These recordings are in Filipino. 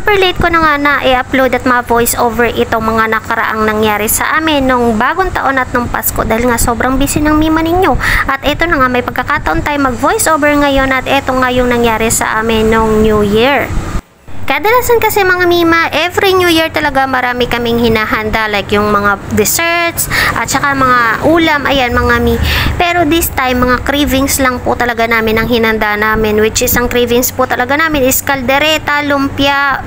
super late ko na nga na i-upload at ma-voice over itong mga nakaraang nangyari sa amin nung bagong taon at nung Pasko dahil nga sobrang busy ng mima ninyo. At ito na nga, may pagkakataon tayo mag-voice over ngayon at ito nga yung nangyari sa amin nung New Year. Kadalasan kasi mga mima, every New Year talaga marami kaming hinahanda like yung mga desserts at saka mga ulam, ayan mga mi. Pero this time, mga cravings lang po talaga namin ang hinanda namin, which is ang cravings po talaga namin is kaldereta, lumpia,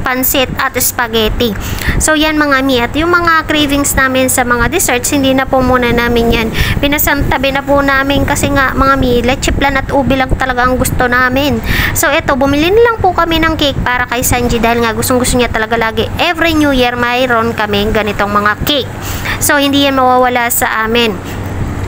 pansit at spaghetti. So yan mga mi, at yung mga cravings namin sa mga desserts, hindi na po muna namin yan. Pinasantabi na po namin kasi nga mga mi, leche flan at ubi lang talaga ang gusto namin. So eto, bumili na lang po kami ng cake para kay Sanji dahil nga gustong-gusto niya talaga lagi. Every New Year mayroon kami ganitong mga cake. So hindi yan mawawala sa amin.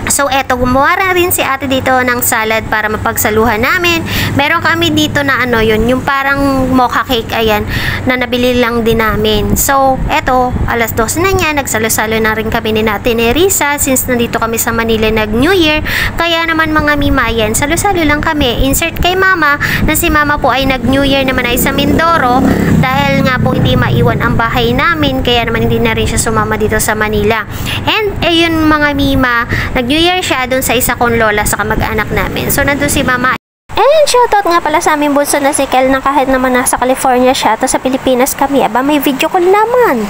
So eto, gumawa na rin si ate dito ng salad para mapagsaluhan namin. Meron kami dito na ano yun, yung parang mocha cake, ayan, na nabili lang din namin. So eto, alas 12 na niya, nagsalo-salo na rin kami ni natin ni Risa since nandito kami sa Manila nag New Year. Kaya naman mga mimayan, salo-salo lang kami. Insert kay mama na si mama po ay nag New Year naman ay sa Mindoro dahil nga po hindi maiwan ang bahay namin, kaya naman hindi na rin siya sumama dito sa Manila. And ayun mga mima, nag New Year siya dun sa isa kong lola sa kamag-anak namin. So nandun si mama. And shoutout nga pala sa aming bunso na si Kel na kahit naman nasa California siya, tapos sa Pilipinas kami, aba may video call naman.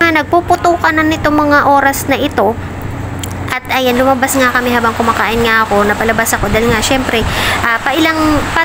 Nagpuputukan na nito mga oras na ito. At ayan, lumabas nga kami habang kumakain nga ako, napalabas ako dahil nga syempre,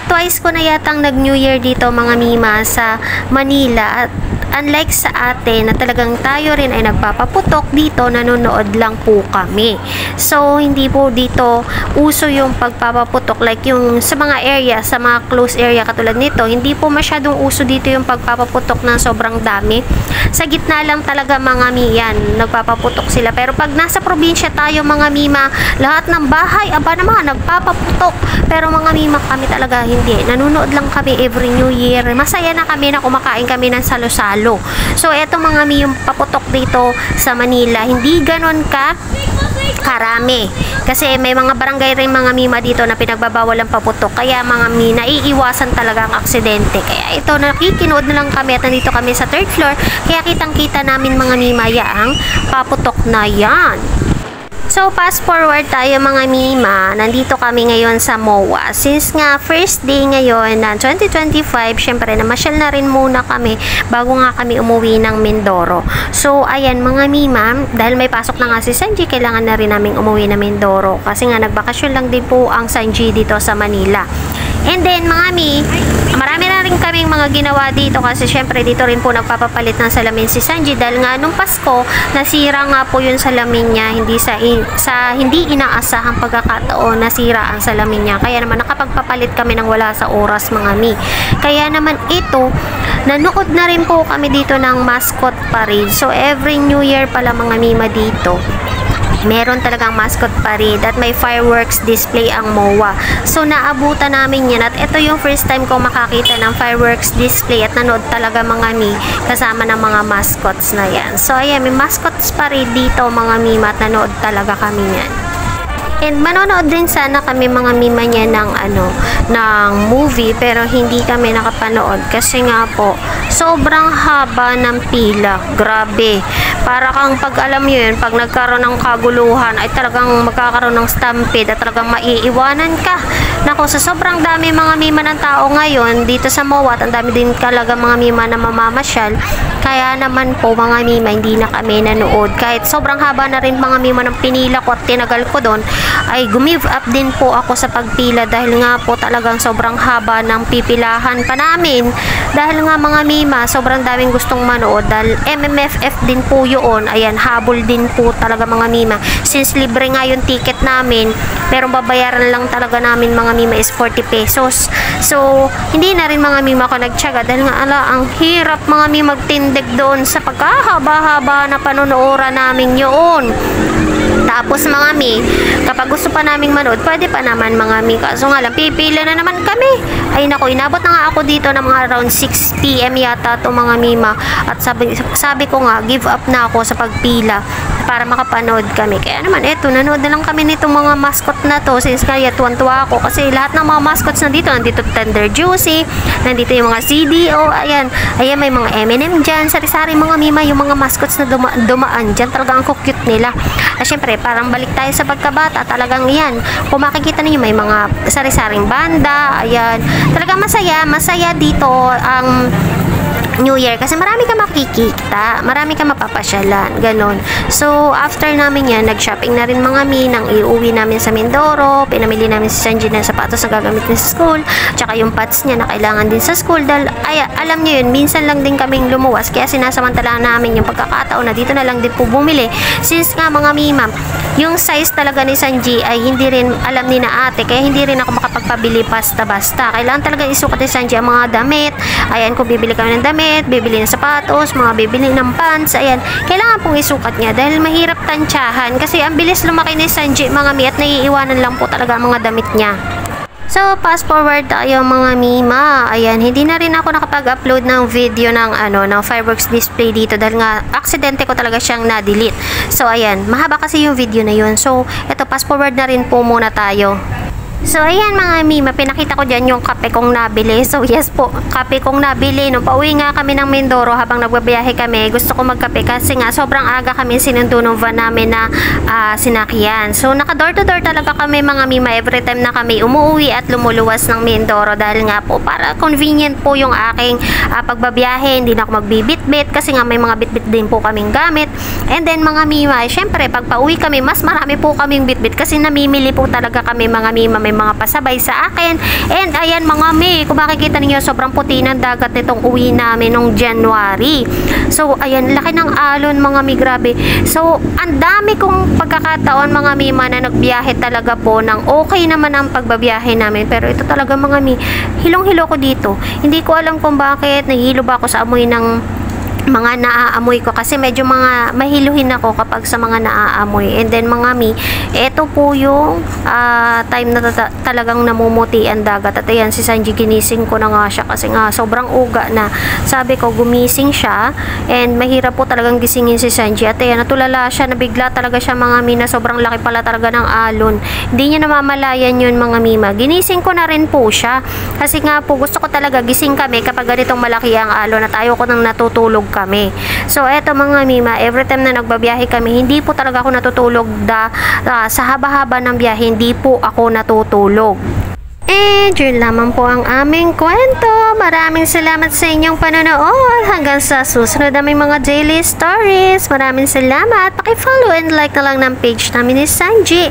twice ko na yatang nag New Year dito mga mima sa Manila. At unlike sa ate na talagang tayo rin ay nagpapaputok, dito nanonood lang po kami. So hindi po dito uso yung pagpapaputok like yung sa mga area, sa mga close area katulad nito, hindi po masyadong uso dito yung pagpapaputok na sobrang dami. Sa gitna lang talaga mga miyan, nagpapaputok sila. Pero pag nasa probinsya tayo mga mima, lahat ng bahay, aba naman, nagpapaputok. Pero mga mima kami talaga hindi. Nanonood lang kami every New Year. Masaya na kami na kumakain kami ng salo-salo. So, eto mga mi, yung paputok dito sa Manila, hindi ganon karami. Kasi may mga barangay rin mga mima dito na pinagbabawal ang paputok. Kaya mga mi, naiiwasan talaga ang aksidente. Kaya ito, nakikinood na lang kami at nandito kami sa 3rd floor. Kaya kitang-kita namin mga mima ang paputok na yan. So, fast forward tayo mga mima. Nandito kami ngayon sa MOA. Since nga first day ngayon na 2025, syempre namasyal na rin muna kami bago nga kami umuwi ng Mindoro. So, ayan mga mima, dahil may pasok na nga si Sanji, kailangan na rin namin umuwi na Mindoro. Kasi nga nagbakasyon lang din po ang Sanji dito sa Manila. And then mga mi, marami na rin kaming mga ginawa dito kasi syempre dito rin po nagpapapalit ng salamin si Sanji dahil nga nung Pasko nasira nga po yung salamin niya, hindi inaasahang pagkakataon nasira ang salamin niya, kaya naman nakapagpapalit kami ng wala sa oras mga mi. Kaya naman ito, nanood na rin po kami dito ng mascot parade. So every New Year pala mga mima dito meron talagang mascot parade at may fireworks display ang MOA. So naabutan namin yan at ito yung first time ko makakita ng fireworks display at nanood talaga mga mi kasama ng mga mascots na yan. So ayan, may mascots parade dito mga mima at nanood talaga kami yan. And manonood din sana kami mga mima niya ng movie pero hindi kami nakapanood kasi nga po sobrang haba ng pila. Grabe. Para kang pag alam nyo yun, pag nagkaroon ng kaguluhan ay talagang magkakaroon ng stampede at talagang maiiwanan ka. Nako, sa sobrang dami mga mima ng tao ngayon dito sa MOA at ang dami din talaga mga mima na mamamasyal. Kaya naman po mga mima hindi na kami nanood. Kahit sobrang haba na rin mga mima ng pinila ko at tinagal ko doon, ay gumive up din po ako sa pagpila dahil nga po talagang sobrang haba ng pipilahan pa namin. Dahil nga mga mima, sobrang daming gustong manood dahil MMFF din po yun. Ayan, habol din po talaga mga mima. Since libre nga yung ticket namin, pero babayaran lang talaga namin mga mima is 40 pesos. So, hindi na rin mga mima ko nagtyaga dahil nga ang hirap mga mima magtindig doon sa pagkahaba-haba na panonooran namin yun. Tapos mga mi, kapag gusto pa naming manood, pwede pa naman mga mi. Kaso nga lang, pipila na naman kami. Ay nako, inabot na nga ako dito ng mga around 6 PM yata itong mga mima. At sabi ko nga, give up na ako sa pagpila para makapanood kami. Kaya naman, eto, nanood na lang kami nitong mga mascot na to. Since kaya tuwan-tuwa ako kasi kasi lahat ng mga mascots nandito. Nandito Tender Juicy, nandito yung mga CDO, ayan, may mga M&M dyan, sari-sari mga mima, yung mga mascots na dumaan dyan, talagang ang cute nila. At syempre, parang balik tayo sa pagkabata, talagang yan, kung makikita ninyo, may mga sari-saring banda, ayan, talagang masaya dito ang New Year kasi marami ka makikita, marami ka mapapasyalan, ganon. So, after namin yan, nag-shopping na rin mga nang iuwi namin sa Mindoro, pinamili namin si Sanji ng sapatos na gagamit niya sa school, tsaka yung pads niya na kailangan din sa school dahil, alam niyo yun, minsan lang din kaming lumuwas, kaya sinasamantala namin yung pagkakataon na dito na lang din po bumili. Since nga mga mima, yung size talaga ni Sanji ay hindi rin alam ni na ate, kaya hindi rin ako makapagpabili basta-basta. Kailangan talaga isukat ni Sanji ang mga damit, ayan, kung bibili kami ng damit, bibili ng sapatos, mga bibili ng pants, ayan, kailangan pong isukat niya dahil mahirap tansyahan kasi ang bilis lumaki ni Sanji mga mi at naiiwanan lang po talaga ang mga damit niya. So, fast forward tayo mga mima. Ayan, hindi na rin ako nakapag-upload ng video ng ng fireworks display dito dahil nga aksidente ko talaga siyang na-delete. So, ayan, mahaba kasi yung video na yun. So, eto, fast forward na rin po muna tayo. So, ayan mga mima, pinakita ko dyan yung kape kong nabili. So, yes po, kape kong nabili. Nung pauwi nga kami ng Mindoro habang nagbabiyahe kami, gusto ko magkape kasi nga sobrang aga kami sinundo ng van namin na sinakyan. So, naka-door to door talaga kami mga mima every time na kami umuwi at lumuluwas ng Mindoro dahil nga po para convenient po yung aking pagbabiyahe. Hindi na ako magbibitbit kasi nga may mga bitbit din po kaming gamit. And then mga mima, syempre, pag pauwi kami, mas marami po kaming bitbit kasi namimili po talaga kami mga mima, may mga pasabay sa akin. And ayan mga mi, kung makikita niyo sobrang puti ng dagat nitong uwi namin nung January. So ayan, laki ng alon mga mi, grabe. So ang dami kong pagkakataon mga mima na nagbiyahe talaga po ng okay naman ang pagbabiyahe namin. Pero ito talaga mga mi, hilong-hilo ko dito. Hindi ko alam kung bakit, nahihilo ba ako sa amoy ng mga naaamoy ko kasi medyo mga mahiluhin ako kapag sa mga naaamoy. And then mga mi, ito po yung time na talagang namumuti ang dagat. At ayan, si Sanji, ginising ko na nga siya kasi nga sobrang uga na. Sabi ko, gumising siya and mahirap po talagang gisingin si Sanji. At ayan, natulala siya, nabigla talaga siya mga mi na sobrang laki pala talaga ng alon. Hindi niya namamalayan yun mga mima. Ginising ko na rin po siya kasi nga po gusto ko talaga gising kami kapag ganitong malaki ang alon at ayaw ko nang natutulog kami. So, eto mga mima, every time na nagbabiyahe kami, hindi po talaga ako natutulog sa haba-haba ng biyahe, hindi po ako natutulog. And yun lamang po ang aming kwento. Maraming salamat sa inyong panonood. Hanggang sa susunod na may mga daily stories. Maraming salamat. Paki-follow and like na lang ng page namin ni Sanji.